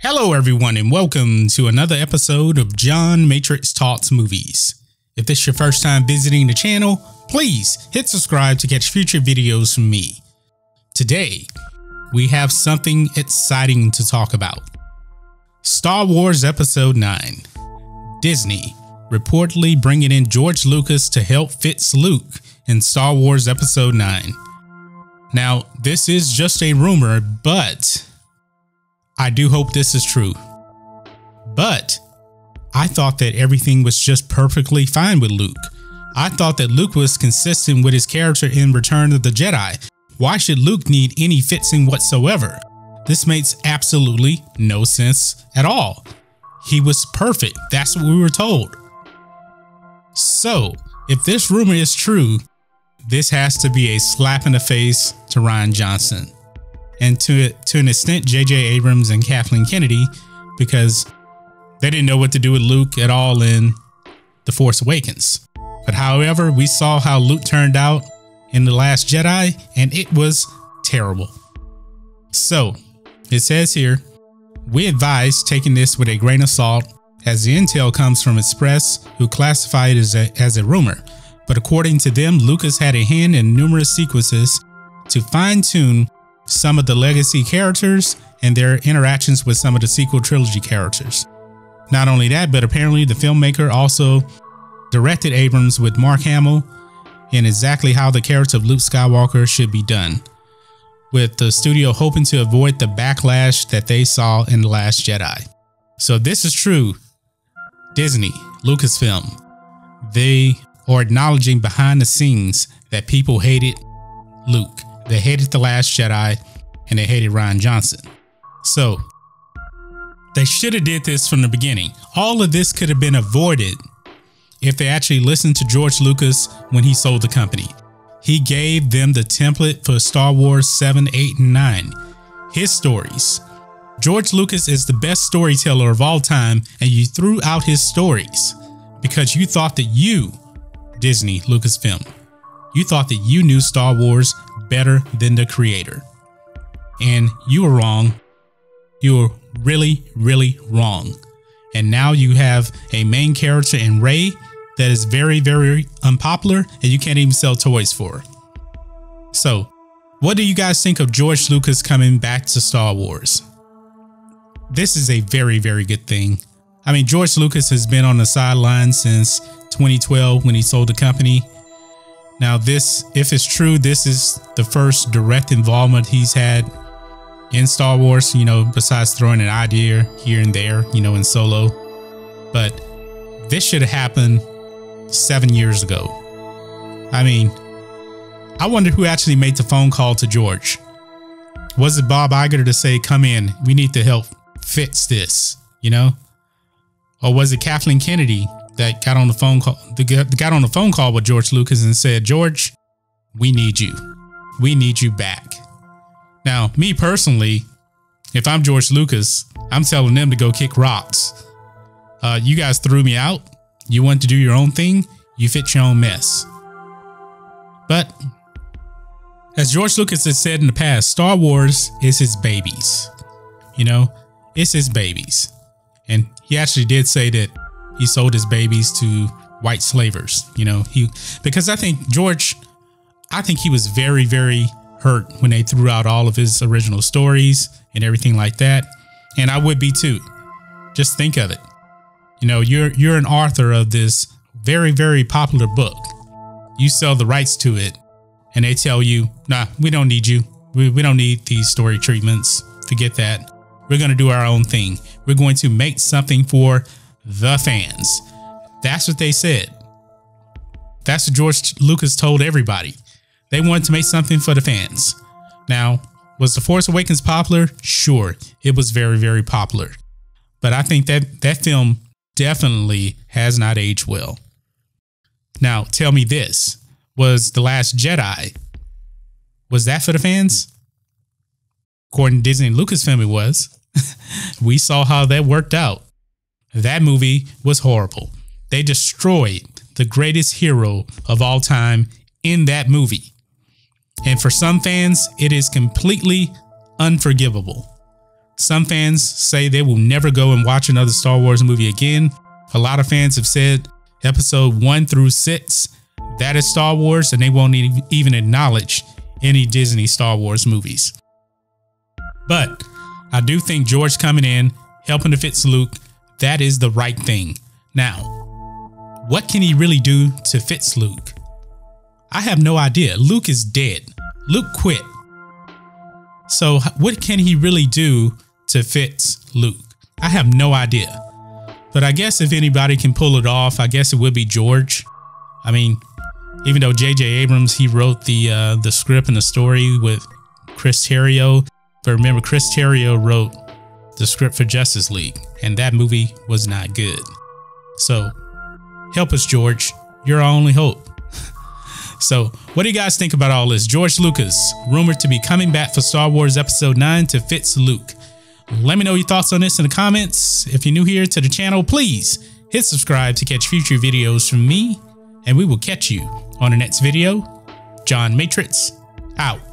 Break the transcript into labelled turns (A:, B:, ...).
A: Hello everyone and welcome to another episode of John Matrixx Talks Movies. If this is your first time visiting the channel, please hit subscribe to catch future videos from me. Today, we have something exciting to talk about. Star Wars Episode 9. Disney reportedly bringing in George Lucas to help fix Luke in Star Wars Episode 9. Now, this is just a rumor, but I do hope this is true. But I thought that everything was just perfectly fine with Luke. I thought that Luke was consistent with his character in Return of the Jedi. Why should Luke need any fixing whatsoever? This makes absolutely no sense at all. He was perfect. That's what we were told. So, if this rumor is true, this has to be a slap in the face to Rian Johnson. And to an extent, J.J. Abrams and Kathleen Kennedy, because they didn't know what to do with Luke at all in The Force Awakens. But however, we saw how Luke turned out in The Last Jedi, and it was terrible. So, it says here, we advise taking this with a grain of salt, as the intel comes from Express, who classify it as a rumor. But according to them, Lucas had a hand in numerous sequences to fine-tune some of the legacy characters and their interactions with some of the sequel trilogy characters. Not only that, but apparently the filmmaker also directed Abrams with Mark Hamill in exactly how the character of Luke Skywalker should be done, with the studio hoping to avoid the backlash that they saw in The Last Jedi. So if this is true, Disney, Lucasfilm, they are acknowledging behind the scenes that people hated Luke. They hated The Last Jedi and they hated Rian Johnson. So they should have did this from the beginning. All of this could have been avoided if they actually listened to George Lucas when he sold the company. He gave them the template for Star Wars 7, 8, and 9. His stories. George Lucas is the best storyteller of all time, and you threw out his stories because you thought that you, Disney, Lucasfilm, you thought that you knew Star Wars better than the creator. And you were wrong. You were really, really wrong. And now you have a main character in Rey that is very, very unpopular and you can't even sell toys for. So, what do you guys think of George Lucas coming back to Star Wars? This is a very, very good thing. I mean, George Lucas has been on the sidelines since 2012 when he sold the company. Now this, if it's true, this is the first direct involvement he's had in Star Wars, you know, besides throwing an idea here and there, you know, in Solo. But this should have happened 7 years ago. I mean, I wonder who actually made the phone call to George. Was it Bob Iger to say, come in, we need to help fix this, you know? Or was it Kathleen Kennedy that got on the phone call, got on the phone call with George Lucas and said, George, we need you. We need you back. Now, me personally, if I'm George Lucas, I'm telling them to go kick rocks. You guys threw me out. You want to do your own thing. You fit your own mess. But as George Lucas has said in the past, Star Wars is his babies. You know, it's his babies. And he actually did say that he sold his babies to white slavers, you know, because I think George, I think he was very, very hurt when they threw out all of his original stories and everything like that. And I would be too. Just think of it. You know, you're an author of this very, very popular book. You sell the rights to it and they tell you, nah, we don't need you. We don't need these story treatments. Forget that. We're going to do our own thing. We're going to make something for the fans. That's what they said. That's what George Lucas told everybody. They wanted to make something for the fans. Now, was The Force Awakens popular? Sure, it was very, very popular. But I think that film definitely has not aged well. Now, tell me this. Was The Last Jedi, was that for the fans? According to Disney and Lucasfilm, it was. We saw how that worked out. That movie was horrible. They destroyed the greatest hero of all time in that movie. And for some fans, it is completely unforgivable. Some fans say they will never go and watch another Star Wars movie again. A lot of fans have said episode 1 through 6, that is Star Wars, and they won't even acknowledge any Disney Star Wars movies. But I do think George coming in, helping to fix Luke, that is the right thing. Now, what can he really do to fix Luke? I have no idea. Luke is dead. Luke quit. So what can he really do to fix Luke? I have no idea. But I guess if anybody can pull it off, I guess it would be George. I mean, even though J.J. Abrams, he wrote the script and the story with Chris Terrio. But remember, Chris Terrio wrote the script for Justice League, and that movie was not good. So help us, George. You're our only hope. So what do you guys think about all this? George Lucas, rumored to be coming back for Star Wars Episode 9 to fix Luke. Let me know your thoughts on this in the comments. If you're new here to the channel, please hit subscribe to catch future videos from me, and we will catch you on the next video. John Matrixx, out.